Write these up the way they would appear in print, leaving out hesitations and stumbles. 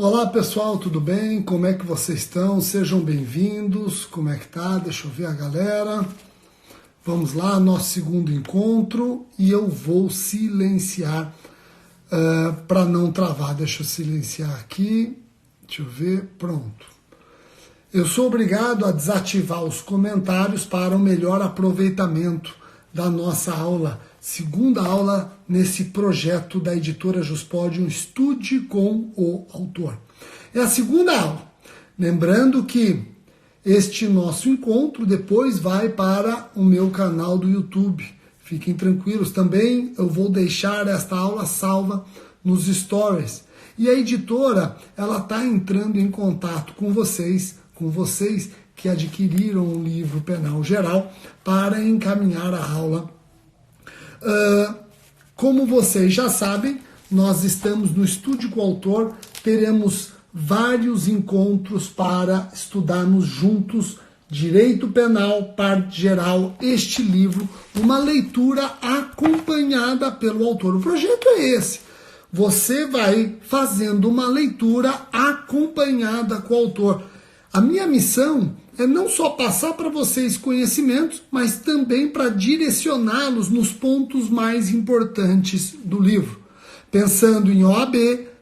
Olá pessoal, tudo bem? Como é que vocês estão? Sejam bem-vindos. Como é que tá? Deixa eu ver a galera. Vamos lá, nosso segundo encontro e eu vou silenciar para não travar. Deixa eu silenciar aqui. Deixa eu ver, pronto. Eu sou obrigado a desativar os comentários para o melhor aproveitamento da nossa aula, segunda aula nesse projeto da editora Juspodium, Estude com o Autor. É a segunda aula. Lembrando que este nosso encontro depois vai para o meu canal do YouTube. Fiquem tranquilos, também eu vou deixar esta aula salva nos stories. E a editora, ela está entrando em contato com vocês que adquiriram o livro Penal Geral para encaminhar a aula. Como vocês já sabem, nós estamos no Estude com o Autor, teremos vários encontros para estudarmos juntos Direito Penal, Parte Geral, este livro, uma leitura acompanhada pelo autor. O projeto é esse. Você vai fazendo uma leitura acompanhada com o autor. A minha missão é não só passar para vocês conhecimentos, mas também para direcioná-los nos pontos mais importantes do livro. Pensando em OAB,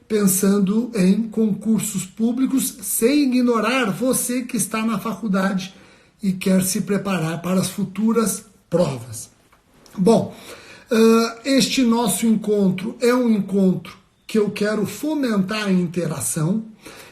pensando em concursos públicos, sem ignorar você que está na faculdade e quer se preparar para as futuras provas. Bom, este nosso encontro é um encontro que eu quero fomentar a interação.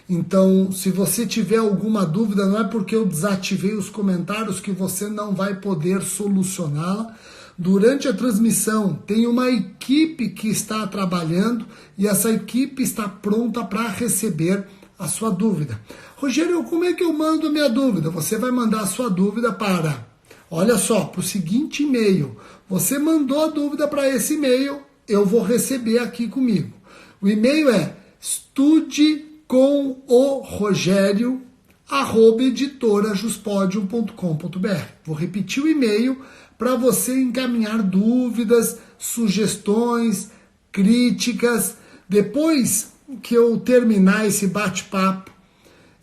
Então, se você tiver alguma dúvida, não é porque eu desativei os comentários que você não vai poder solucioná-la. Durante a transmissão, tem uma equipe que está trabalhando e essa equipe está pronta para receber a sua dúvida. Rogério, como é que eu mando a minha dúvida? Você vai mandar a sua dúvida para, olha só, para o seguinte e-mail. Você mandou a dúvida para esse e-mail, eu vou receber aqui comigo. O e-mail é estudecomoRogério@editorajuspodium.com.br. Vou repetir o e-mail para você encaminhar dúvidas, sugestões, críticas. Depois que eu terminar esse bate-papo,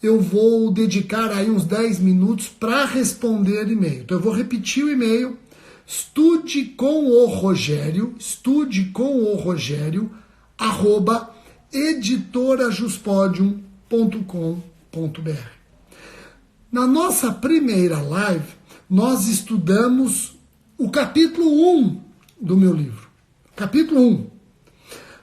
eu vou dedicar aí uns 10 minutos para responder e-mail. Então eu vou repetir o e-mail, estudecomoRogério@editorajuspodium.com.br. Na nossa primeira live, nós estudamos o capítulo 1 do meu livro. Capítulo 1.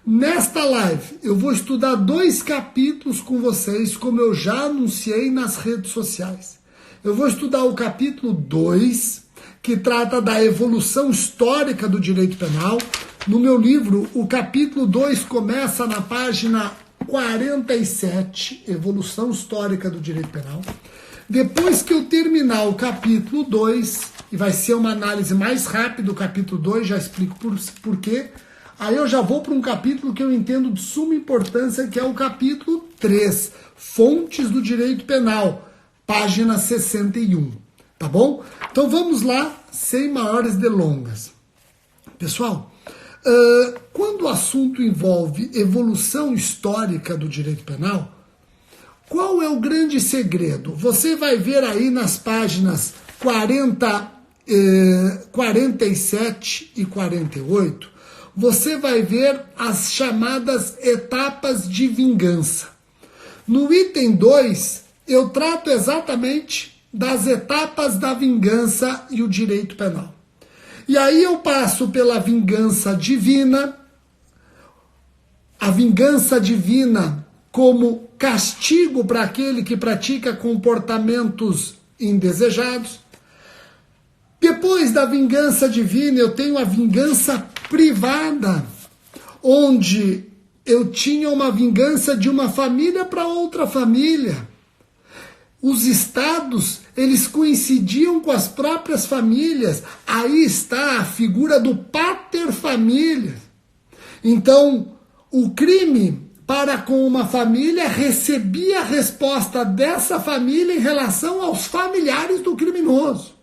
Nesta live, eu vou estudar 2 capítulos com vocês, como eu já anunciei nas redes sociais. Eu vou estudar o capítulo 2, que trata da evolução histórica do direito penal. No meu livro, o capítulo 2 começa na página 47, Evolução Histórica do Direito Penal. Depois que eu terminar o capítulo 2, e vai ser uma análise mais rápida do capítulo 2, já explico por quê, aí eu já vou para um capítulo que eu entendo de suma importância, que é o capítulo 3, Fontes do Direito Penal, página 61, tá bom? Então vamos lá, sem maiores delongas. Pessoal, quando o assunto envolve evolução histórica do direito penal, qual é o grande segredo? Você vai ver aí nas páginas 47 e 48, você vai ver as chamadas etapas de vingança. No item 2, eu trato exatamente das etapas da vingança e o direito penal. E aí eu passo pela vingança divina, a vingança divina como castigo para aquele que pratica comportamentos indesejados. Depois da vingança divina, eu tenho a vingança privada, onde eu tinha uma vingança de uma família para outra família. Os estados, eles coincidiam com as próprias famílias. Aí está a figura do pater familias. Então, o crime para com uma família recebia a resposta dessa família em relação aos familiares do criminoso.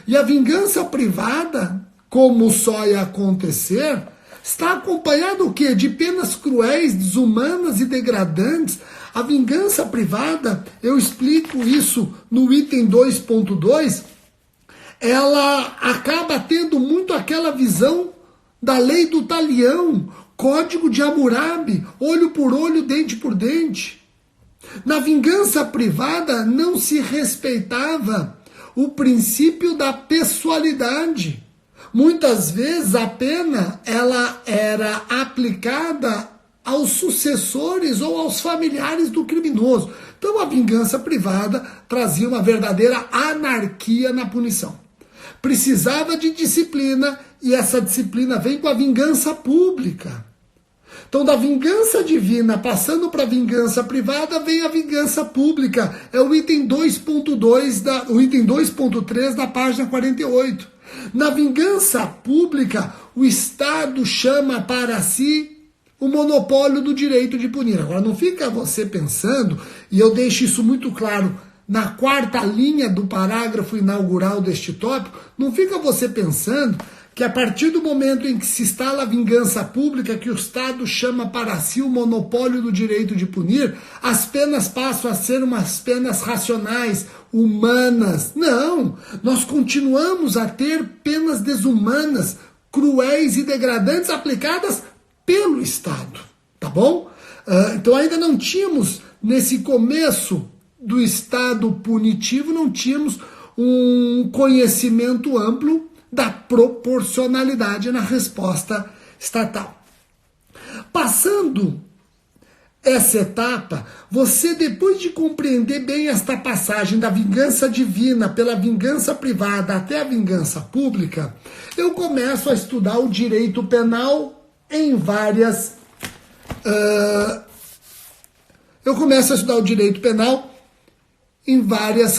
E a vingança privada, como só ia acontecer, está acompanhado o quê? De penas cruéis, desumanas e degradantes. A vingança privada, eu explico isso no item 2.2, ela acaba tendo muito aquela visão da lei do talião, código de Hammurabi, olho por olho, dente por dente. Na vingança privada não se respeitava o princípio da pessoalidade. Muitas vezes a pena ela era aplicada aos sucessores ou aos familiares do criminoso. Então a vingança privada trazia uma verdadeira anarquia na punição. Precisava de disciplina e essa disciplina vem com a vingança pública. Então, da vingança divina, passando para a vingança privada, vem a vingança pública. É o item 2.2, o item 2.3 da página 48. Na vingança pública, o Estado chama para si o monopólio do direito de punir. Agora, não fica você pensando, e eu deixo isso muito claro na quarta linha do parágrafo inaugural deste tópico, não fica você pensando que a partir do momento em que se instala a vingança pública, que o Estado chama para si o monopólio do direito de punir, as penas passam a ser umas penas racionais, humanas. Não, nós continuamos a ter penas desumanas, cruéis e degradantes aplicadas pelo Estado, tá bom? Então ainda não tínhamos, nesse começo do Estado punitivo, não tínhamos um conhecimento amplo da proporcionalidade na resposta estatal. Passando essa etapa, você, depois de compreender bem esta passagem da vingança divina pela vingança privada até a vingança pública, eu começo a estudar o direito penal em várias...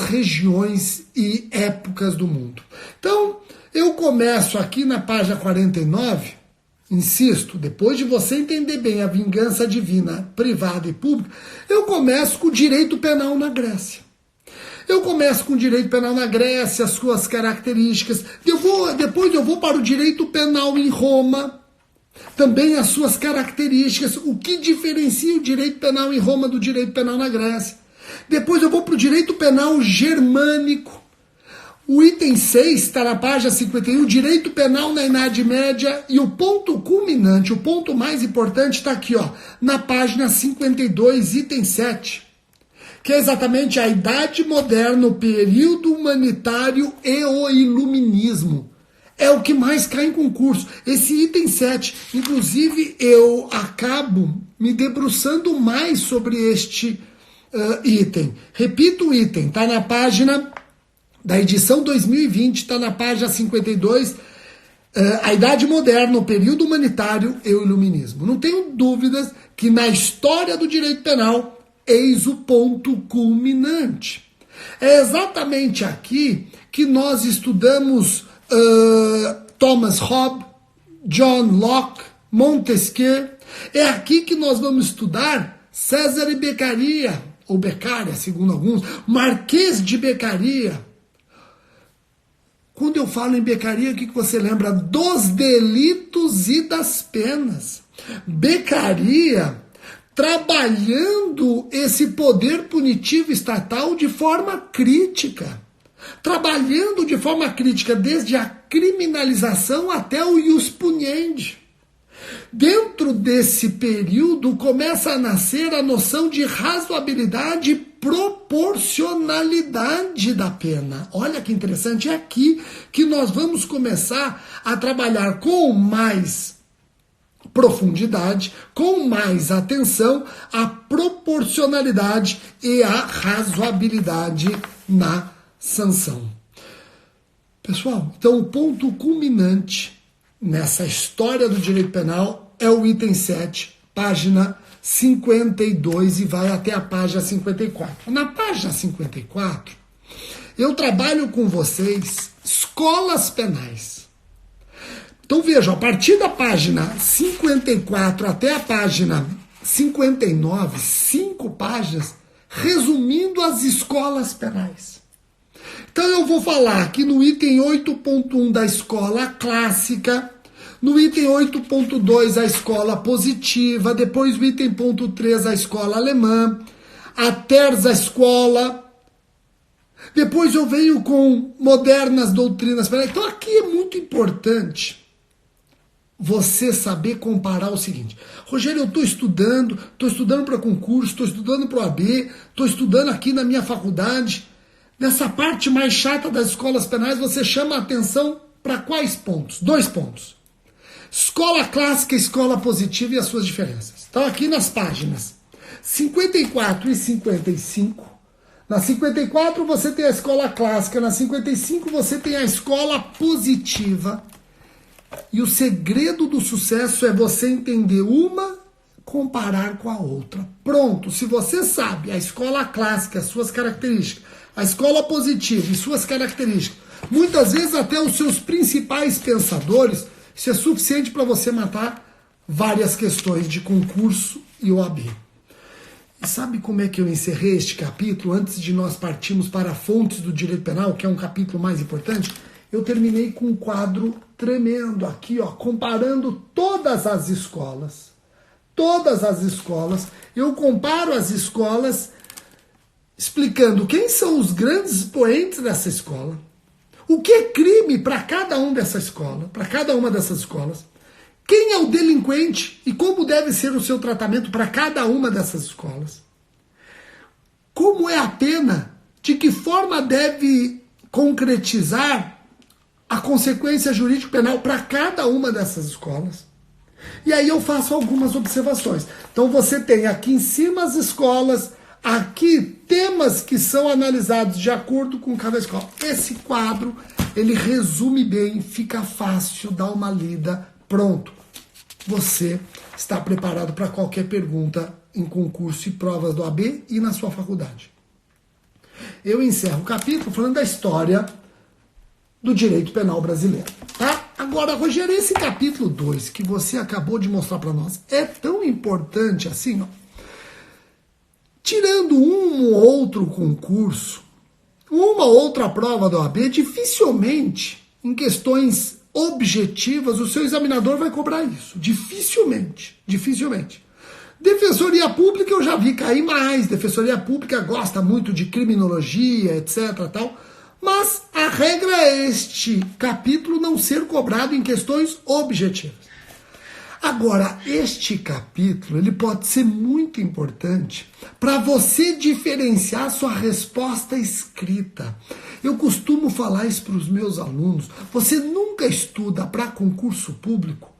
regiões e épocas do mundo. Então, eu começo aqui na página 49, insisto, depois de você entender bem a vingança divina, privada e pública, eu começo com o direito penal na Grécia. As suas características. Depois eu vou para o direito penal em Roma, também as suas características, o que diferencia o direito penal em Roma do direito penal na Grécia. Depois eu vou para o direito penal germânico. O item 6 está na página 51, direito penal na Idade Média, e o ponto culminante, o ponto mais importante está aqui, ó, na página 52, item 7, que é exatamente a Idade Moderna, o período humanitário e o iluminismo. É o que mais cai em concurso, esse item 7. Inclusive, eu acabo me debruçando mais sobre este item. Repito o item, está na página da edição 2020, está na página 52, a Idade Moderna, o período humanitário e o iluminismo. Não tenho dúvidas que na história do direito penal, eis o ponto culminante. É exatamente aqui que nós estudamos Thomas Hobbes, John Locke, Montesquieu. É aqui que nós vamos estudar César e Beccaria, ou Beccaria, segundo alguns, Marquês de Beccaria. Quando eu falo em Beccaria, o que você lembra? Dos delitos e das penas. Beccaria trabalhando esse poder punitivo estatal de forma crítica. Trabalhando de forma crítica desde a criminalização até o ius puniendi. Dentro desse período começa a nascer a noção de razoabilidade e proporcionalidade da pena. Olha que interessante, é aqui que nós vamos começar a trabalhar com mais profundidade, com mais atenção, a proporcionalidade e a razoabilidade na sanção. Pessoal, então o ponto culminante nessa história do direito penal é o item 7, página 52 e vai até a página 54. Na página 54, eu trabalho com vocês escolas penais. Então vejam, a partir da página 54 até a página 59, 5 páginas, resumindo as escolas penais. Então eu vou falar aqui no item 8.1 da escola clássica No item 8.2, a escola positiva. Depois, o item ponto 3, a escola alemã. A terza escola. Depois eu venho com modernas doutrinas. Então aqui é muito importante você saber comparar o seguinte. Rogério, eu estou estudando para concurso, estou estudando para o AB, estou estudando aqui na minha faculdade. Nessa parte mais chata das escolas penais, você chama a atenção para quais pontos? 2 pontos. Escola clássica, escola positiva e as suas diferenças. Então aqui nas páginas 54 e 55, na 54 você tem a escola clássica, na 55 você tem a escola positiva. E o segredo do sucesso é você entender uma, comparar com a outra. Pronto, se você sabe a escola clássica, as suas características, a escola positiva e suas características, muitas vezes até os seus principais pensadores, isso é suficiente para você matar várias questões de concurso e OAB. E sabe como é que eu encerrei este capítulo antes de nós partirmos para fontes do direito penal, que é um capítulo mais importante? Eu terminei com um quadro tremendo aqui, ó, comparando todas as escolas. Todas as escolas. Eu comparo as escolas explicando quem são os grandes expoentes dessa escola, o que é crime para cada um dessa escola, para cada uma dessas escolas, quem é o delinquente e como deve ser o seu tratamento para cada uma dessas escolas, como é a pena, de que forma deve concretizar a consequência jurídico-penal para cada uma dessas escolas. E aí eu faço algumas observações. Então você tem aqui em cima as escolas, aqui temas que são analisados de acordo com cada escola. Esse quadro, ele resume bem, fica fácil, dá uma lida, pronto. Você está preparado para qualquer pergunta em concurso e provas do AB e na sua faculdade. Eu encerro o capítulo falando da história do direito penal brasileiro, tá? Agora, Rogério, esse capítulo 2 que você acabou de mostrar para nós é tão importante assim, ó. Tirando um ou outro concurso, uma ou outra prova da OAB, dificilmente, em questões objetivas, o seu examinador vai cobrar isso. Dificilmente. Defensoria Pública eu já vi cair mais. Defensoria Pública gosta muito de criminologia, etc. tal. Mas a regra é este capítulo não ser cobrado em questões objetivas. Agora, este capítulo ele pode ser muito importante para você diferenciar sua resposta escrita. Eu costumo falar isso para os meus alunos. Você nunca estuda para concurso público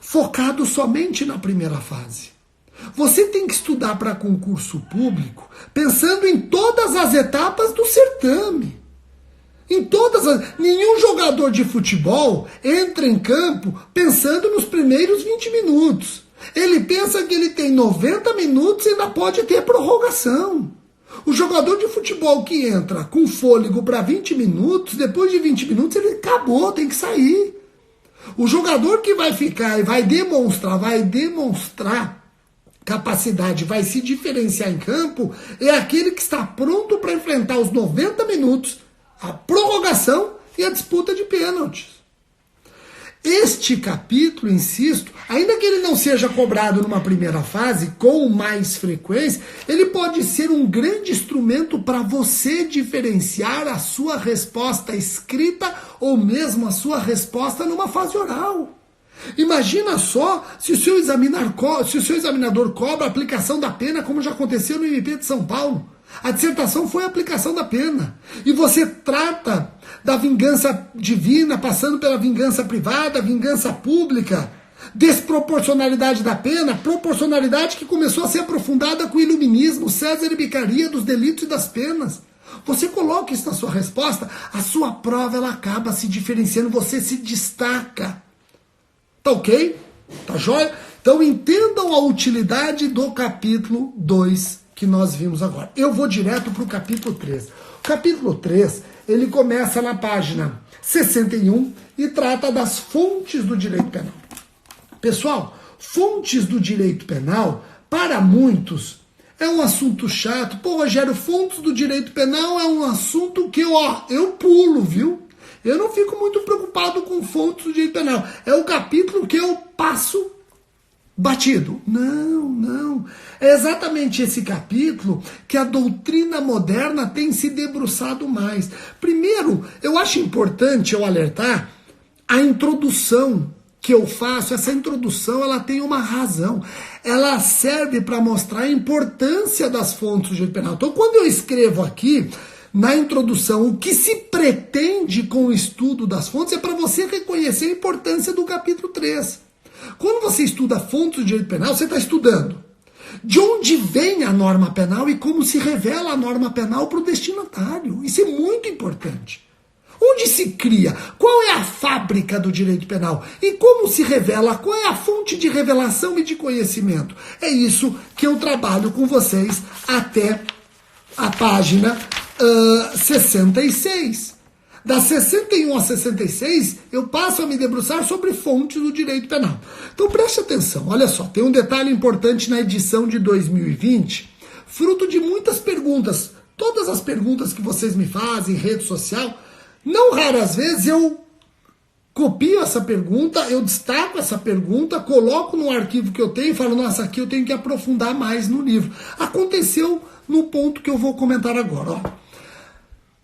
focado somente na primeira fase. Você tem que estudar para concurso público pensando em todas as etapas do certame. Nenhum jogador de futebol entra em campo pensando nos primeiros 20 minutos. Ele pensa que ele tem 90 minutos e ainda pode ter prorrogação. O jogador de futebol que entra com fôlego para 20 minutos, depois de 20 minutos ele acabou, tem que sair. O jogador que vai ficar e vai demonstrar capacidade, vai se diferenciar em campo, é aquele que está pronto para enfrentar os 90 minutos, a prorrogação e a disputa de pênaltis. Este capítulo, insisto, ainda que ele não seja cobrado numa primeira fase, com mais frequência, ele pode ser um grande instrumento para você diferenciar a sua resposta escrita ou mesmo a sua resposta numa fase oral. Imagina só se o seu examinador cobra a aplicação da pena, como já aconteceu no MP de São Paulo. A dissertação foi a aplicação da pena. E você trata da vingança divina, passando pela vingança privada, vingança pública, desproporcionalidade da pena, proporcionalidade que começou a ser aprofundada com o iluminismo, César e Beccaria, dos delitos e das penas. Você coloca isso na sua resposta, a sua prova ela acaba se diferenciando, você se destaca. Tá ok? Tá jóia? Então entendam a utilidade do capítulo 2 que nós vimos agora. Eu vou direto para o capítulo 3. O capítulo 3, ele começa na página 61 e trata das fontes do direito penal. Pessoal, fontes do direito penal, para muitos, é um assunto chato. Pô, Rogério, fontes do direito penal é um assunto que eu pulo, viu? Eu não fico muito preocupado com fontes do direito penal. É o capítulo que eu passo batido. Não. É exatamente esse capítulo que a doutrina moderna tem se debruçado mais. Primeiro, eu acho importante eu alertar a introdução que eu faço. Essa introdução, ela tem uma razão. Ela serve para mostrar a importância das fontes do direito penal. Então, quando eu escrevo aqui, na introdução, o que se pretende com o estudo das fontes é para você reconhecer a importância do capítulo 3. Quando você estuda fontes do direito penal, você está estudando de onde vem a norma penal e como se revela a norma penal para o destinatário. Isso é muito importante. Onde se cria? Qual é a fábrica do direito penal? E como se revela? Qual é a fonte de revelação e de conhecimento? É isso que eu trabalho com vocês até a página 66. Das 61 a 66, eu passo a me debruçar sobre fontes do direito penal. Então preste atenção, olha só, tem um detalhe importante na edição de 2020, fruto de muitas perguntas. Todas as perguntas que vocês me fazem em rede social, não raras vezes eu copio essa pergunta, eu destaco essa pergunta, coloco no arquivo que eu tenho e falo, nossa, aqui eu tenho que aprofundar mais no livro. Aconteceu no ponto que eu vou comentar agora, ó.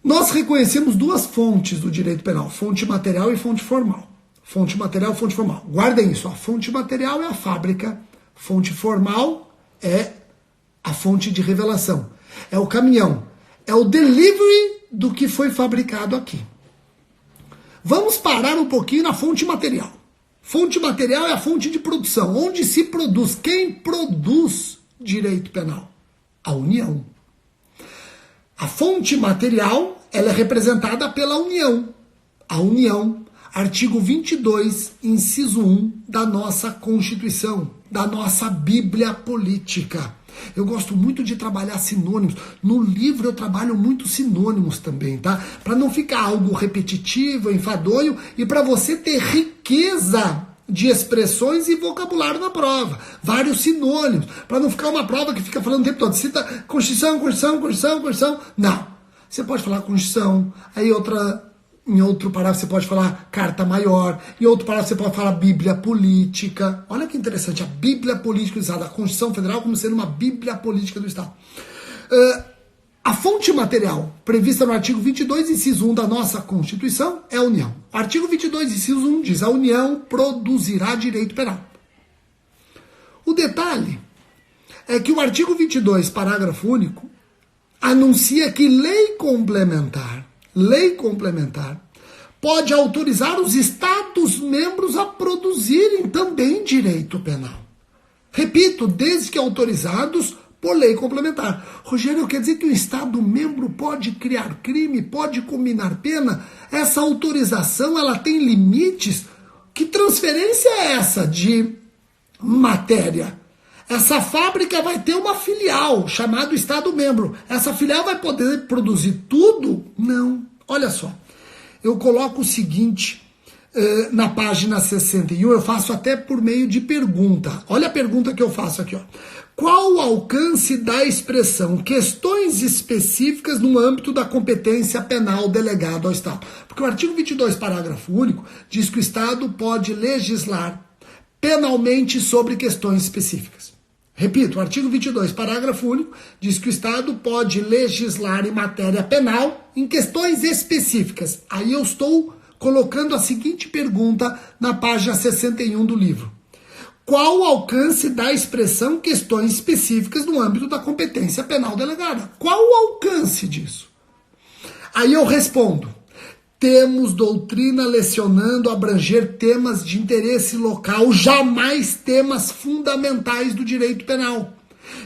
Nós reconhecemos duas fontes do direito penal, fonte material e fonte formal. Fonte material e fonte formal. Guardem isso, a fonte material é a fábrica, fonte formal é a fonte de revelação. É o caminhão, é o delivery do que foi fabricado aqui. Vamos parar um pouquinho na fonte material. Fonte material é a fonte de produção, onde se produz. Quem produz direito penal? A União. A fonte material, ela é representada pela União. A União, artigo 22, inciso 1 da nossa Constituição, da nossa Bíblia Política. Eu gosto muito de trabalhar sinônimos. No livro eu trabalho muito sinônimos também, tá? Para não ficar algo repetitivo, enfadonho e para você ter riqueza de expressões e vocabulário na prova. Vários sinônimos. Para não ficar uma prova que fica falando o tempo todo. Cita Constituição, Constituição, Constituição, Constituição. Não. Você pode falar Constituição, aí em outro parágrafo você pode falar Carta Maior, em outro parágrafo você pode falar Bíblia Política. Olha que interessante, a Bíblia Política do Estado, a Constituição Federal como sendo uma Bíblia Política do Estado. A fonte material prevista no artigo 22, inciso 1 da nossa Constituição é a União. O artigo 22, inciso 1 diz: a União produzirá direito penal. O detalhe é que o artigo 22, parágrafo único, anuncia que lei complementar pode autorizar os Estados-membros a produzirem também direito penal. Repito, desde que autorizados por lei complementar. Rogério, quer dizer que o Estado-membro pode criar crime, pode combinar pena? Essa autorização, ela tem limites? Que transferência é essa de matéria? Essa fábrica vai ter uma filial chamada Estado-membro. Essa filial vai poder produzir tudo? Não. Olha só, eu coloco o seguinte na página 61, eu faço até por meio de pergunta. Olha a pergunta que eu faço aqui, ó. Qual o alcance da expressão questões específicas no âmbito da competência penal delegada ao Estado? Porque o artigo 22, parágrafo único, diz que o Estado pode legislar penalmente sobre questões específicas. Repito, o artigo 22, parágrafo único, diz que o Estado pode legislar em matéria penal em questões específicas. Aí eu estou colocando a seguinte pergunta na página 61 do livro. Qual o alcance da expressão questões específicas no âmbito da competência penal delegada? Qual o alcance disso? Aí eu respondo. Temos doutrina lecionando abranger temas de interesse local, jamais temas fundamentais do direito penal.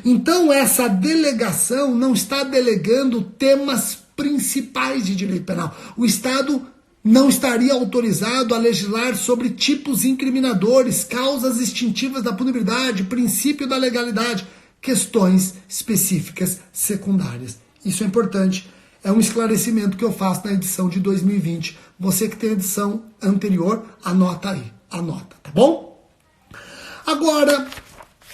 Então, essa delegação não está delegando temas principais de direito penal. O Estado não estaria autorizado a legislar sobre tipos incriminadores, causas extintivas da punibilidade, princípio da legalidade, questões específicas secundárias. Isso é importante. É um esclarecimento que eu faço na edição de 2020. Você que tem a edição anterior, anota aí. Anota, tá bom? Agora,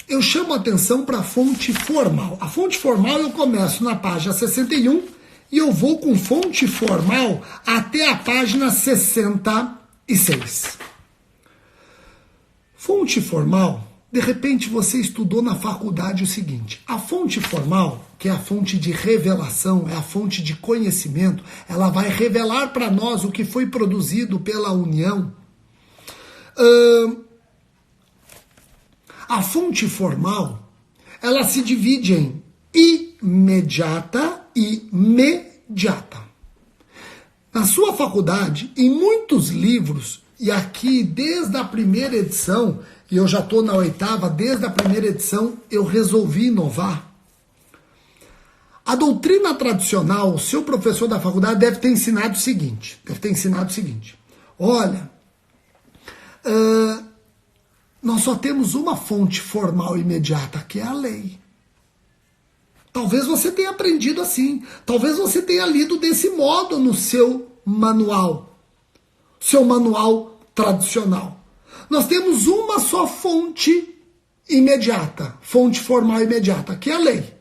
eu chamo a atenção para a fonte formal. A fonte formal eu começo na página 61 e eu vou com fonte formal até a página 66. Fonte formal, de repente você estudou na faculdade o seguinte: a fonte formal, que é a fonte de revelação, é a fonte de conhecimento, ela vai revelar para nós o que foi produzido pela União. A fonte formal, ela se divide em imediata e mediata. Na sua faculdade, em muitos livros, e aqui desde a primeira edição, e eu já estou na 8ª, desde a primeira edição eu resolvi inovar. A doutrina tradicional, o seu professor da faculdade deve ter ensinado o seguinte, olha, nós só temos uma fonte formal e imediata, que é a lei. Talvez você tenha aprendido assim, talvez você tenha lido desse modo no seu manual tradicional. Nós temos uma só fonte imediata, fonte formal imediata, que é a lei.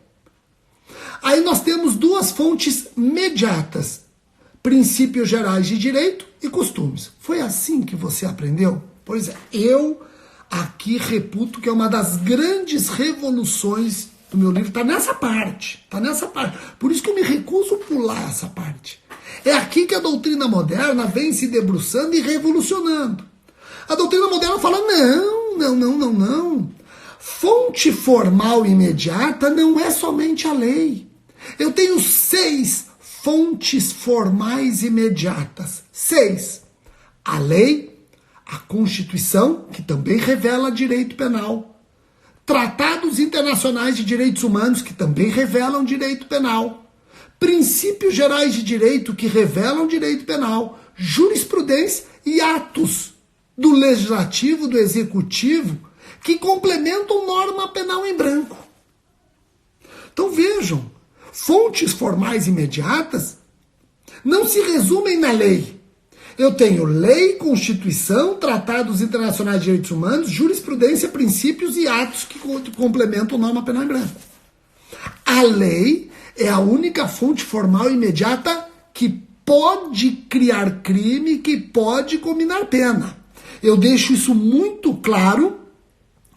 Aí nós temos duas fontes mediatas, princípios gerais de direito e costumes. Foi assim que você aprendeu? Pois é, eu aqui reputo que é uma das grandes revoluções do meu livro, está nessa parte. Por isso que eu me recuso a pular essa parte. É aqui que a doutrina moderna vem se debruçando e revolucionando. A doutrina moderna fala, não. Fonte formal imediata não é somente a lei. Eu tenho 6 fontes formais imediatas. 6. A lei, a Constituição, que também revela direito penal. Tratados internacionais de direitos humanos, que também revelam direito penal. Princípios gerais de direito, que revelam direito penal. Jurisprudência e atos do legislativo, do executivo, que complementam norma penal em branco. Então vejam, fontes formais imediatas não se resumem na lei. Eu tenho lei, Constituição, tratados internacionais de direitos humanos, jurisprudência, princípios e atos que complementam norma penal em branco. A lei é a única fonte formal imediata que pode criar crime, que pode combinar pena. Eu deixo isso muito claro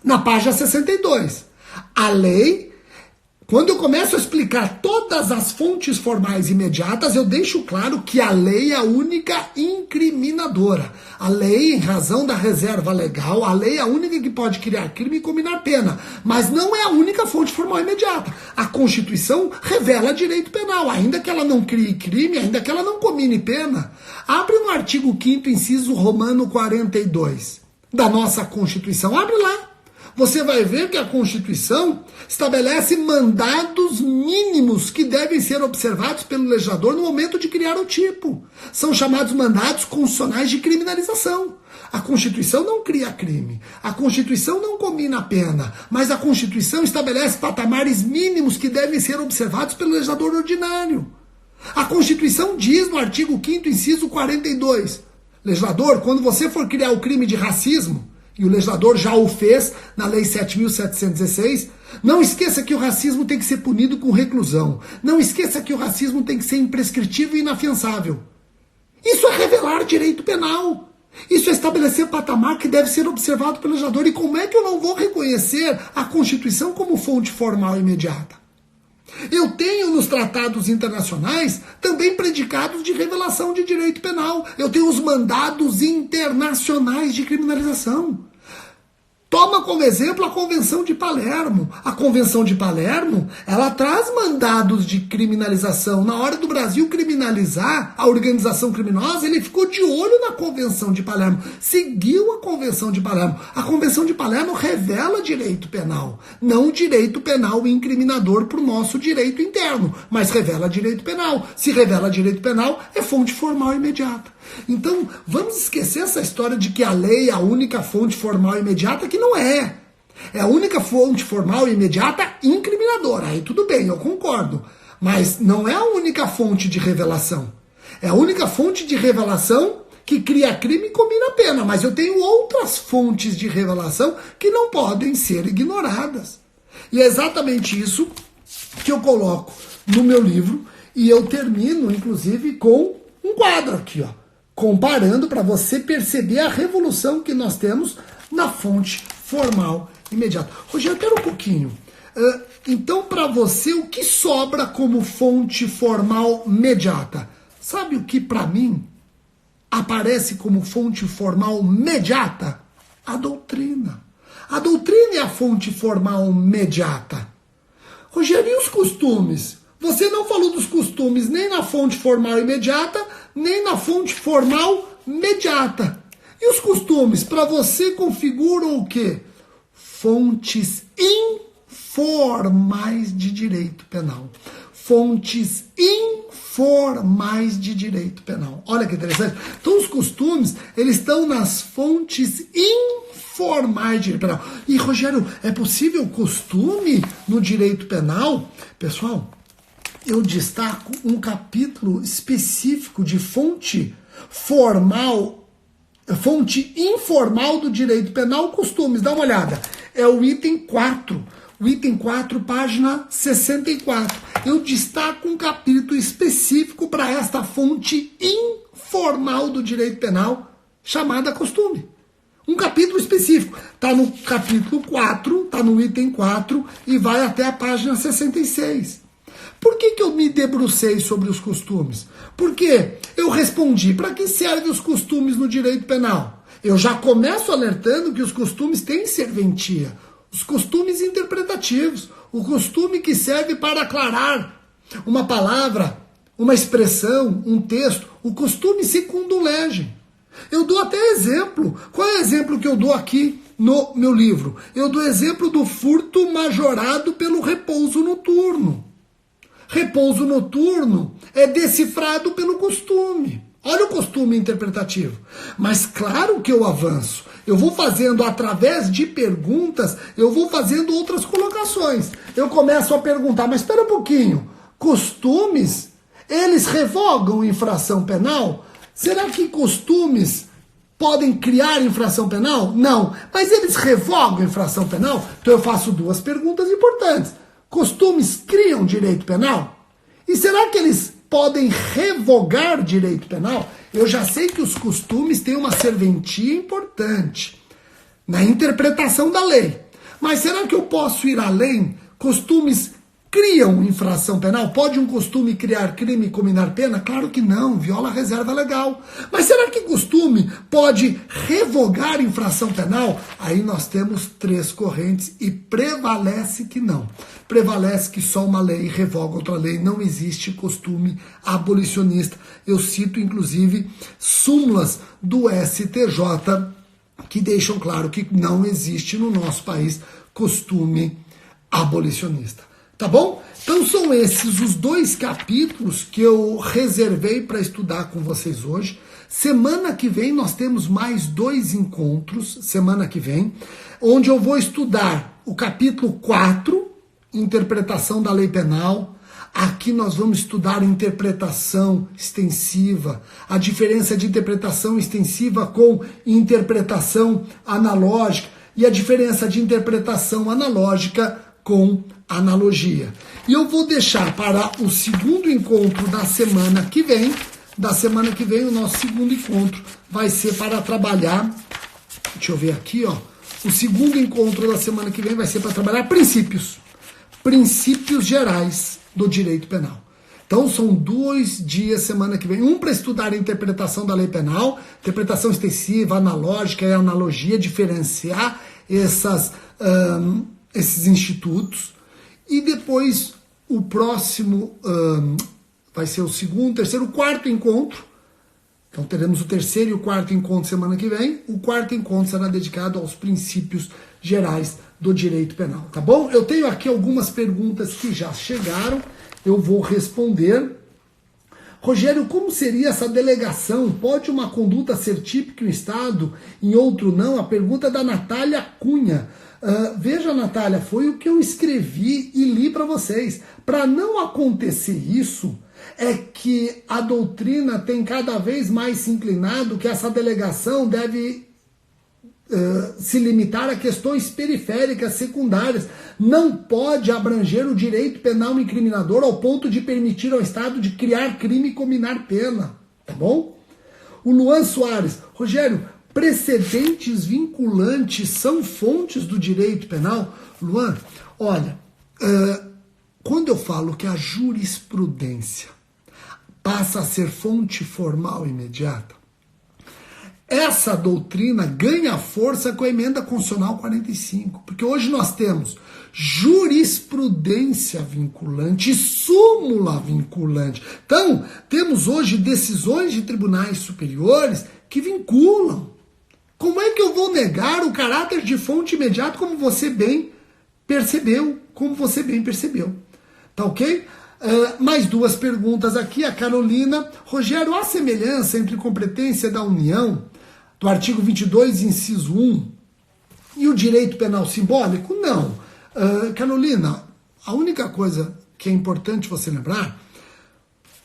na página 62. A lei, quando eu começo a explicar todas as fontes formais imediatas, eu deixo claro que a lei é a única incriminadora. A lei, em razão da reserva legal, a lei é a única que pode criar crime e combinar pena. Mas não é a única fonte formal imediata. A Constituição revela direito penal, ainda que ela não crie crime, ainda que ela não comine pena. Abre no artigo 5º, inciso romano 42, da nossa Constituição. Abre lá. Você vai ver que a Constituição estabelece mandados mínimos que devem ser observados pelo legislador no momento de criar o tipo. São chamados mandados constitucionais de criminalização. A Constituição não cria crime, a Constituição não comina pena, mas a Constituição estabelece patamares mínimos que devem ser observados pelo legislador ordinário. A Constituição diz no artigo 5º, inciso 42, legislador, quando você for criar o crime de racismo, e o legislador já o fez na Lei 7.716, não esqueça que o racismo tem que ser punido com reclusão. Não esqueça que o racismo tem que ser imprescritível e inafiançável. Isso é revelar direito penal. Isso é estabelecer patamar que deve ser observado pelo legislador. E como é que eu não vou reconhecer a Constituição como fonte formal imediata? Eu tenho nos tratados internacionais também predicados de revelação de direito penal. Eu tenho os mandados internacionais de criminalização. Toma como exemplo a Convenção de Palermo. A Convenção de Palermo, ela traz mandados de criminalização. Na hora do Brasil criminalizar a organização criminosa, ele ficou de olho na Convenção de Palermo. Seguiu a Convenção de Palermo. A Convenção de Palermo revela direito penal. Não direito penal incriminador para o nosso direito interno, mas revela direito penal. Se revela direito penal, é fonte formal imediata. Então, vamos esquecer essa história de que a lei é a única fonte formal imediata, que não é. É a única fonte formal imediata incriminadora. Aí tudo bem, eu concordo. Mas não é a única fonte de revelação. É a única fonte de revelação que cria crime e combina pena. Mas eu tenho outras fontes de revelação que não podem ser ignoradas. E é exatamente isso que eu coloco no meu livro. E eu termino, inclusive, com um quadro aqui, ó, comparando para você perceber a revolução que nós temos na fonte formal imediata. Rogério, eu quero um pouquinho. Então, para você, o que sobra como fonte formal imediata? Sabe o que, para mim, aparece como fonte formal imediata? A doutrina. A doutrina é a fonte formal imediata. Rogério, e os costumes? Você não falou dos costumes nem na fonte formal imediata, nem na fonte formal imediata. E os costumes, para você, configuram o quê? Fontes informais de direito penal. Fontes informais de direito penal. Olha que interessante. Então, os costumes, eles estão nas fontes informais de direito penal. E, Rogério, é possível costume no direito penal? Pessoal, eu destaco um capítulo específico de fonte informal do direito penal, costumes. Dá uma olhada. É o item 4. O item 4, página 64. Eu destaco um capítulo específico para esta fonte informal do direito penal, chamada costume. Um capítulo específico. Está no capítulo 4, está no item 4 e vai até a página 66. Por que eu me debrucei sobre os costumes? Porque eu respondi, para que servem os costumes no direito penal? Eu já começo alertando que os costumes têm serventia. Os costumes interpretativos. O costume que serve para aclarar uma palavra, uma expressão, um texto. O costume secundum legem. Eu dou até exemplo. Qual é o exemplo que eu dou aqui no meu livro? Eu dou exemplo do furto majorado pelo repouso noturno. Repouso noturno é decifrado pelo costume. Olha o costume interpretativo. Mas claro que eu avanço. Eu vou fazendo, através de perguntas, eu vou fazendo outras colocações. Eu começo a perguntar, mas espera um pouquinho. Costumes, eles revogam infração penal? Será que costumes podem criar infração penal? Não. Mas eles revogam infração penal? Então eu faço duas perguntas importantes. Costumes criam direito penal? E será que eles podem revogar direito penal? Eu já sei que os costumes têm uma serventia importante na interpretação da lei. Mas será que eu posso ir além? Costumes criam infração penal? Pode um costume criar crime e combinar pena? Claro que não, viola a reserva legal. Mas será que costume pode revogar infração penal? Aí nós temos três correntes e prevalece que não. Prevalece que só uma lei revoga outra lei, não existe costume abolicionista. Eu cito, inclusive, súmulas do STJ que deixam claro que não existe no nosso país costume abolicionista. Tá bom? Então são esses os dois capítulos que eu reservei para estudar com vocês hoje. Semana que vem nós temos mais 2 encontros, semana que vem, onde eu vou estudar o capítulo 4, interpretação da lei penal. Aqui nós vamos estudar interpretação extensiva, a diferença de interpretação extensiva com interpretação analógica e a diferença de interpretação analógica com analogia. E eu vou deixar para o segundo encontro da semana que vem. O nosso segundo encontro vai ser para trabalhar, deixa eu ver aqui, ó. O segundo encontro da semana que vem vai ser para trabalhar princípios gerais do direito penal. Então são 2 dias semana que vem, um para estudar a interpretação da lei penal, interpretação extensiva, analógica e analogia, diferenciar esses institutos, e depois o próximo vai ser o segundo, terceiro, quarto encontro. Então teremos o terceiro e o quarto encontro semana que vem. O quarto encontro será dedicado aos princípios gerais do direito penal, tá bom? Eu tenho aqui algumas perguntas que já chegaram, eu vou responder. Rogério, como seria essa delegação? Pode uma conduta ser típica em um estado, em outro não? A pergunta é da Natália Cunha. Veja, Natália, foi o que eu escrevi e li para vocês. Para não acontecer isso, é que a doutrina tem cada vez mais se inclinado que essa delegação deve se limitar a questões periféricas, secundárias. Não pode abranger o direito penal incriminador ao ponto de permitir ao Estado de criar crime e combinar pena. Tá bom? O Luan Soares. Rogério, precedentes vinculantes são fontes do direito penal? Luan, olha, quando eu falo que a jurisprudência passa a ser fonte formal imediata, essa doutrina ganha força com a emenda constitucional 45, porque hoje nós temos jurisprudência vinculante e súmula vinculante. Então, temos hoje decisões de tribunais superiores que vinculam. Como é que eu vou negar o caráter de fonte imediata, como você bem percebeu? Tá ok? Mais duas perguntas aqui. A Carolina. Rogério, há semelhança entre competência da União, do artigo 22, inciso 1, e o direito penal simbólico? Não. Carolina, a única coisa que é importante você lembrar,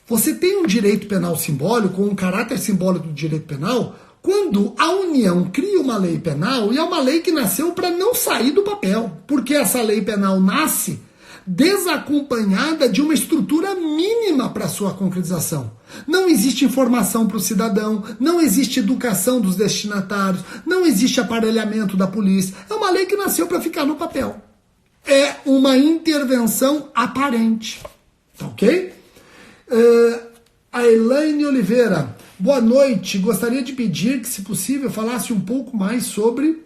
você tem um direito penal simbólico, ou um caráter simbólico do direito penal, quando a União cria uma lei penal, e é uma lei que nasceu para não sair do papel, porque essa lei penal nasce desacompanhada de uma estrutura mínima para sua concretização. Não existe informação para o cidadão, não existe educação dos destinatários, não existe aparelhamento da polícia. É uma lei que nasceu para ficar no papel. É uma intervenção aparente. Tá ok? A Elaine Oliveira. Boa noite. Gostaria de pedir que, se possível, falasse um pouco mais sobre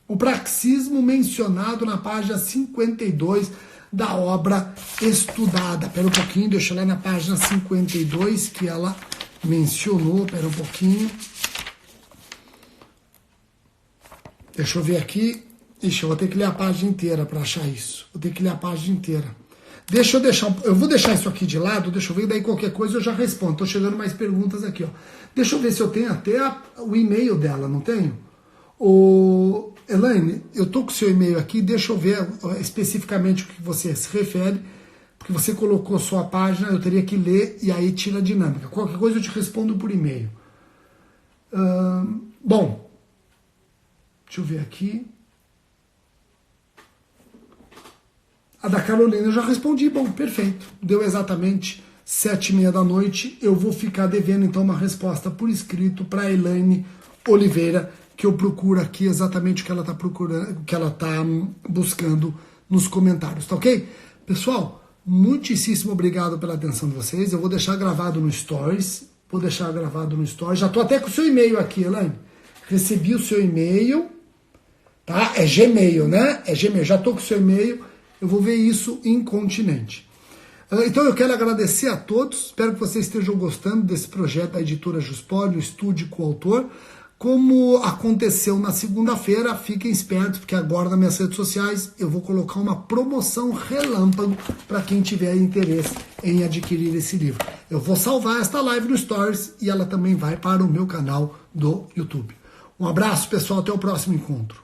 o praxismo mencionado na página 52 da obra estudada. Espera um pouquinho, deixa eu ler na página 52 que ela mencionou. Espera um pouquinho. Deixa eu ver aqui. Ixi, eu vou ter que ler a página inteira para achar isso. Vou ter que ler a página inteira. Eu vou deixar isso aqui de lado, deixa eu ver, daí qualquer coisa eu já respondo. Tô chegando mais perguntas aqui, ó. Deixa eu ver se eu tenho até o e-mail dela, não tenho? Elaine, eu tô com o seu e-mail aqui, deixa eu ver especificamente o que você se refere, porque você colocou sua página, eu teria que ler e aí tira a dinâmica. Qualquer coisa eu te respondo por e-mail. Bom, deixa eu ver aqui. A da Carolina eu já respondi, bom, perfeito. Deu exatamente 7h30 da noite. Eu vou ficar devendo então uma resposta por escrito para a Elaine Oliveira, que eu procuro aqui exatamente o que ela está procurando, o que ela está buscando nos comentários, tá ok? Pessoal, muitíssimo obrigado pela atenção de vocês. Eu vou deixar gravado no Stories. Já estou até com o seu e-mail aqui, Elaine. Recebi o seu e-mail, tá? É Gmail, né? É Gmail. Já estou com o seu e-mail. Eu vou ver isso incontinente. Então eu quero agradecer a todos. Espero que vocês estejam gostando desse projeto da editora Juspoli, o Estude com o Autor. Como aconteceu na segunda-feira, fiquem espertos, porque agora nas minhas redes sociais eu vou colocar uma promoção relâmpago para quem tiver interesse em adquirir esse livro. Eu vou salvar esta live no Stories e ela também vai para o meu canal do YouTube. Um abraço, pessoal, até o próximo encontro.